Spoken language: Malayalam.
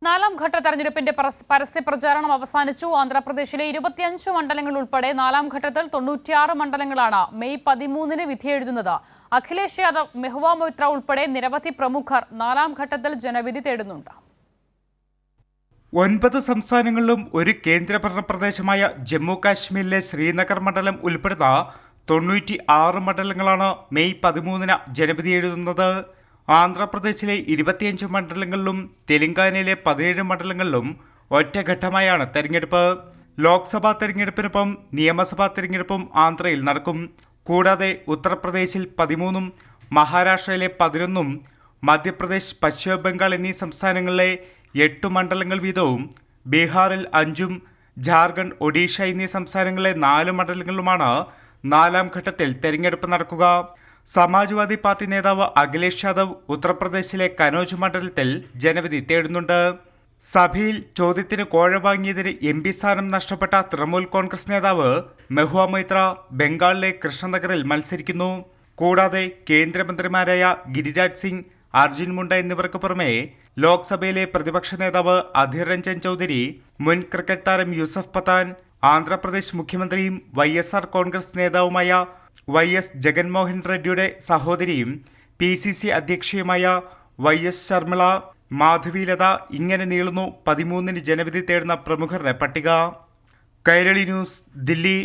നാലാം ഘട്ട തെരഞ്ഞെടുപ്പിന്റെ പരസ്യ പ്രചാരണം അവസാനിച്ചു. ആന്ധ്രാപ്രദേശിലെ 25 മണ്ഡലങ്ങൾ ഉൾപ്പെടെ നാലാം ഘട്ടത്തിൽ 96 മണ്ഡലങ്ങളാണ് മെയ് 13-ന് വിധിയെഴുതുന്നത്. അഖിലേഷ് യാദവ്, മെഹുവ മൊയ്ത്ര ഉൾപ്പെടെ നിരവധി പ്രമുഖർ നാലാം ഘട്ടത്തിൽ ജനവിധി തേടുന്നുണ്ട്. 9 സംസ്ഥാനങ്ങളിലും ഒരു കേന്ദ്രഭരണ പ്രദേശമായ ജമ്മു കാശ്മീരിലെ ശ്രീനഗർ മണ്ഡലം ഉൾപ്പെടുന്ന 96 മണ്ഡലങ്ങളാണ് മെയ് 13-ന് ജനവിധി എഴുതുന്നത്. ആന്ധ്രാപ്രദേശിലെ 25 മണ്ഡലങ്ങളിലും തെലങ്കാനയിലെ 17 മണ്ഡലങ്ങളിലും ഒറ്റഘട്ടമായാണ് തെരഞ്ഞെടുപ്പ്. ലോക്സഭാ തെരഞ്ഞെടുപ്പിനൊപ്പം നിയമസഭാ തെരഞ്ഞെടുപ്പും ആന്ധ്രയിൽ നടക്കും. കൂടാതെ ഉത്തർപ്രദേശിൽ 13-ഉം മഹാരാഷ്ട്രയിലെ 11-ഉം മധ്യപ്രദേശ്, പശ്ചിമ ബംഗാൾ എന്നീ സംസ്ഥാനങ്ങളിലെ 8 മണ്ഡലങ്ങൾ വീതവും ബീഹാറിൽ 5-ഉം ജാർഖണ്ഡ്, ഒഡീഷ എന്നീ സംസ്ഥാനങ്ങളിലെ 4 മണ്ഡലങ്ങളിലുമാണ് നാലാം ഘട്ടത്തിൽ തെരഞ്ഞെടുപ്പ് നടക്കുക. സമാജ്വാദി പാർട്ടി നേതാവ് അഖിലേഷ് യാദവ് ഉത്തർപ്രദേശിലെ കനോജ് മണ്ഡലത്തിൽ ജനവിധി തേടുന്നുണ്ട്. സഭയിൽ ചോദ്യത്തിന് കോഴ വാങ്ങിയതിന് MP സ്ഥാനം നഷ്ടപ്പെട്ട തൃണമൂൽ കോൺഗ്രസ് നേതാവ് മെഹുവ മൊയ്ത്ര ബംഗാളിലെ കൃഷ്ണനഗറിൽ മത്സരിക്കുന്നു. കൂടാതെ കേന്ദ്രമന്ത്രിമാരായ ഗിരിരാജ് സിംഗ്, അർജുൻ മുണ്ട എന്നിവർക്ക് പുറമെ ലോക്സഭയിലെ പ്രതിപക്ഷ നേതാവ് അധീർ രഞ്ജൻ ചൌധരി, മുൻ ക്രിക്കറ്റ് താരം യൂസഫ് പത്താൻ, ആന്ധ്രാപ്രദേശ് മുഖ്യമന്ത്രിയും YSR കോൺഗ്രസ് നേതാവുമായ YS ജഗൻമോഹൻ റെഡ്ഡിയുടെ സഹോദരിയും PCC അധ്യക്ഷയുമായ YS ശർമിള, മാധവിലത, ഇങ്ങനെ നീളുന്നു 13-ന് ജനവിധി തേടുന്ന പ്രമുഖരുടെ പട്ടിക. കൈരളി ന്യൂസ്, ദില്ലി.